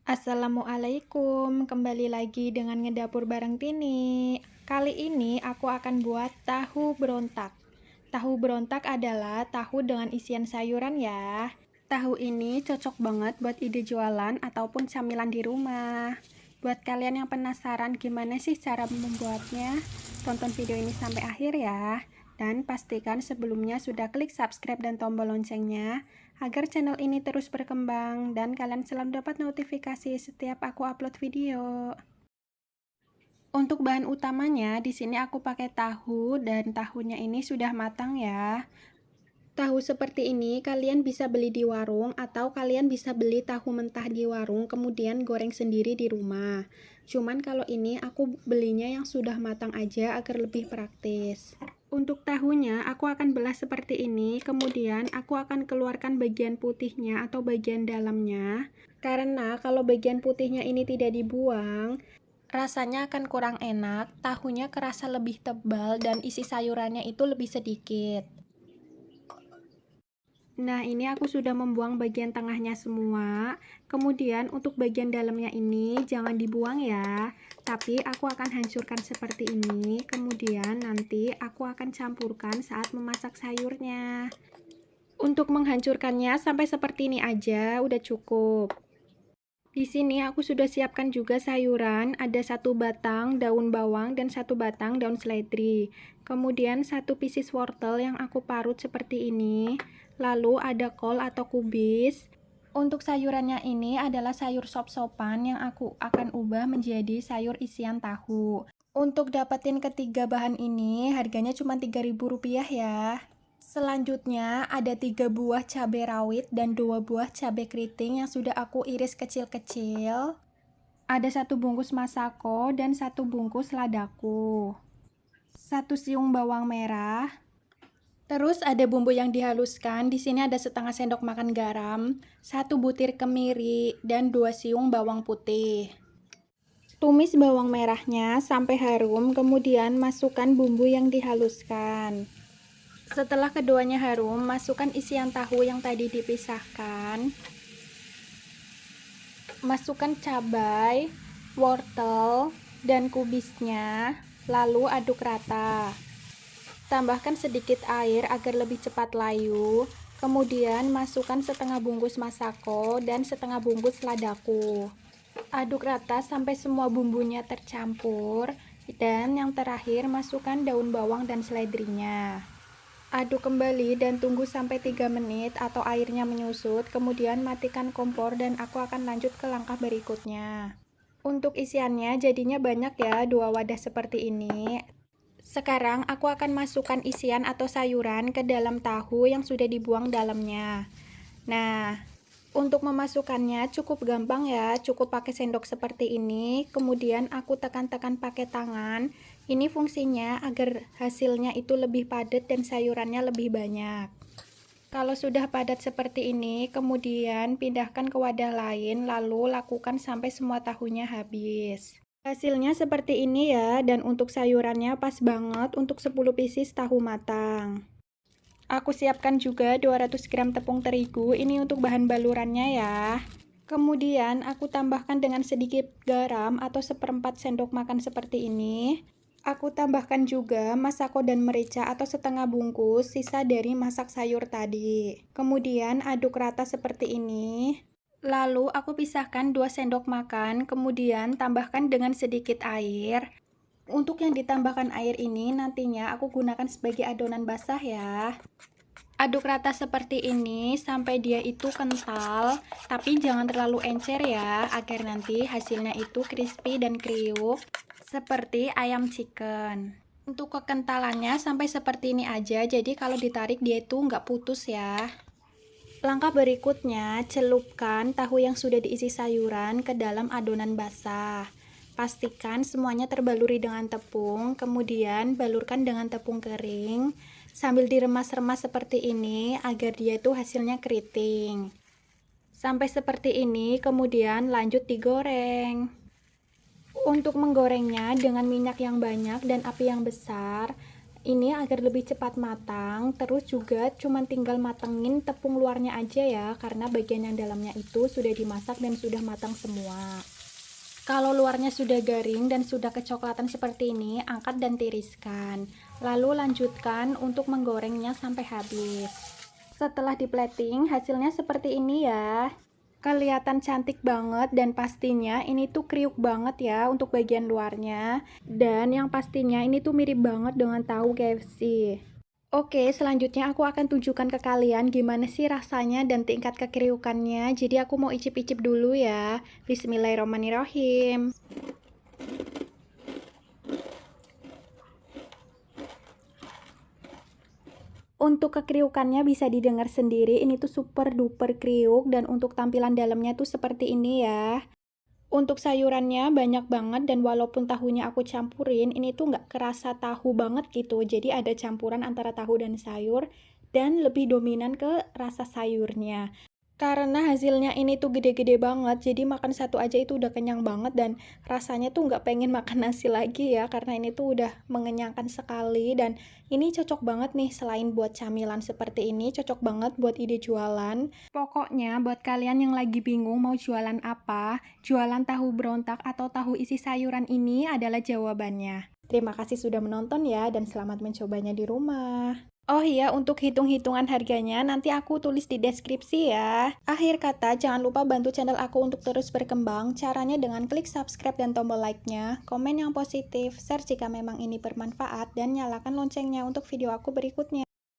Assalamualaikum, kembali lagi dengan ngedapur bareng Tini. Kali ini aku akan buat tahu berontak. Tahu berontak adalah tahu dengan isian sayuran ya. Tahu ini cocok banget buat ide jualan ataupun camilan di rumah. Buat kalian yang penasaran gimana sih cara membuatnya, tonton video ini sampai akhir ya. Dan pastikan sebelumnya sudah klik subscribe dan tombol loncengnya agar channel ini terus berkembang dan kalian selalu dapat notifikasi setiap aku upload video. Untuk bahan utamanya di sini aku pakai tahu dan tahunya ini sudah matang ya. Tahu seperti ini kalian bisa beli di warung atau kalian bisa beli tahu mentah di warung kemudian goreng sendiri di rumah. Cuman kalau ini aku belinya yang sudah matang aja agar lebih praktis. Untuk tahunya aku akan belah seperti ini, kemudian aku akan keluarkan bagian putihnya atau bagian dalamnya. Karena kalau bagian putihnya ini tidak dibuang, rasanya akan kurang enak, tahunya kerasa lebih tebal dan isi sayurannya itu lebih sedikit. Nah, ini aku sudah membuang bagian tengahnya semua. Kemudian untuk bagian dalamnya ini jangan dibuang ya. Tapi aku akan hancurkan seperti ini. Kemudian nanti aku akan campurkan saat memasak sayurnya. Untuk menghancurkannya sampai seperti ini aja udah cukup. Di sini aku sudah siapkan juga sayuran, ada 1 batang daun bawang dan 1 batang daun seledri. Kemudian 1 pieces wortel yang aku parut seperti ini. Lalu ada kol atau kubis. Untuk sayurannya ini adalah sayur sop-sopan yang aku akan ubah menjadi sayur isian tahu. Untuk dapetin ketiga bahan ini harganya cuma Rp3.000 ya. Selanjutnya ada 3 buah cabai rawit dan 2 buah cabai keriting yang sudah aku iris kecil-kecil. Ada 1 bungkus masako dan 1 bungkus ladaku. 1 siung bawang merah. Terus ada bumbu yang dihaluskan. Di sini ada setengah sendok makan garam, 1 butir kemiri dan 2 siung bawang putih. Tumis bawang merahnya sampai harum, kemudian masukkan bumbu yang dihaluskan. Setelah keduanya harum, masukkan isian tahu yang tadi dipisahkan. Masukkan cabai, wortel, dan kubisnya, lalu aduk rata. Tambahkan sedikit air agar lebih cepat layu. Kemudian masukkan setengah bungkus masako dan setengah bungkus ladaku. Aduk rata sampai semua bumbunya tercampur. Dan yang terakhir masukkan daun bawang dan seledrinya. Aduk kembali dan tunggu sampai 3 menit atau airnya menyusut, kemudian matikan kompor dan aku akan lanjut ke langkah berikutnya. Untuk isiannya jadinya banyak ya, 2 wadah seperti ini. Sekarang aku akan masukkan isian atau sayuran ke dalam tahu yang sudah dibuang dalamnya. Nah, untuk memasukkannya cukup gampang ya, cukup pakai sendok seperti ini, kemudian aku tekan-tekan pakai tangan. Ini fungsinya agar hasilnya itu lebih padat dan sayurannya lebih banyak. Kalau sudah padat seperti ini, kemudian pindahkan ke wadah lain, lalu lakukan sampai semua tahunya habis. Hasilnya seperti ini ya, dan untuk sayurannya pas banget untuk 10 pieces tahu matang. Aku siapkan juga 200 gram tepung terigu, ini untuk bahan balurannya ya. Kemudian aku tambahkan dengan sedikit garam atau 1/4 sendok makan seperti ini. Aku tambahkan juga masako dan merica atau setengah bungkus sisa dari masak sayur tadi. Kemudian aduk rata seperti ini. Lalu aku pisahkan 2 sendok makan, kemudian tambahkan dengan sedikit air. Untuk yang ditambahkan air ini nantinya aku gunakan sebagai adonan basah ya. Aduk rata seperti ini sampai dia itu kental, tapi jangan terlalu encer ya, agar nanti hasilnya itu crispy dan kriuk seperti ayam chicken. Untuk kekentalannya sampai seperti ini aja, jadi kalau ditarik dia itu nggak putus ya. Langkah berikutnya, celupkan tahu yang sudah diisi sayuran ke dalam adonan basah. Pastikan semuanya terbaluri dengan tepung, kemudian balurkan dengan tepung kering, sambil diremas-remas seperti ini agar dia itu hasilnya keriting. Sampai seperti ini, kemudian lanjut digoreng. Untuk menggorengnya dengan minyak yang banyak dan api yang besar, Ini agar lebih cepat matang, terus juga cuman tinggal matengin tepung luarnya aja ya, karena bagian yang dalamnya itu sudah dimasak dan sudah matang semua. Kalau luarnya sudah garing dan sudah kecoklatan seperti ini, angkat dan tiriskan. Lalu lanjutkan untuk menggorengnya sampai habis. Setelah di plating, hasilnya seperti ini ya. Kelihatan cantik banget dan pastinya ini tuh kriuk banget ya untuk bagian luarnya. Dan yang pastinya ini tuh mirip banget dengan tahu KFC. Oke, selanjutnya aku akan tunjukkan ke kalian gimana sih rasanya dan tingkat kekriukannya. Jadi aku mau icip-icip dulu ya. Bismillahirrahmanirrahim. Untuk kekriukannya bisa didengar sendiri, ini tuh super duper kriuk dan untuk tampilan dalamnya tuh seperti ini ya. Untuk sayurannya banyak banget dan walaupun tahunya aku campurin, ini tuh nggak kerasa tahu banget gitu. Jadi ada campuran antara tahu dan sayur dan lebih dominan ke rasa sayurnya. Karena hasilnya ini tuh gede-gede banget, jadi makan satu aja itu udah kenyang banget dan rasanya tuh nggak pengen makan nasi lagi ya, karena ini tuh udah mengenyangkan sekali dan ini cocok banget nih selain buat camilan seperti ini, cocok banget buat ide jualan. Pokoknya buat kalian yang lagi bingung mau jualan apa, jualan tahu berontak atau tahu isi sayuran ini adalah jawabannya. Terima kasih sudah menonton ya dan selamat mencobanya di rumah. Oh iya, untuk hitung-hitungan harganya nanti aku tulis di deskripsi ya. Akhir kata, jangan lupa bantu channel aku untuk terus berkembang. Caranya dengan klik subscribe dan tombol like-nya, komen yang positif, share jika memang ini bermanfaat, dan nyalakan loncengnya untuk video aku berikutnya.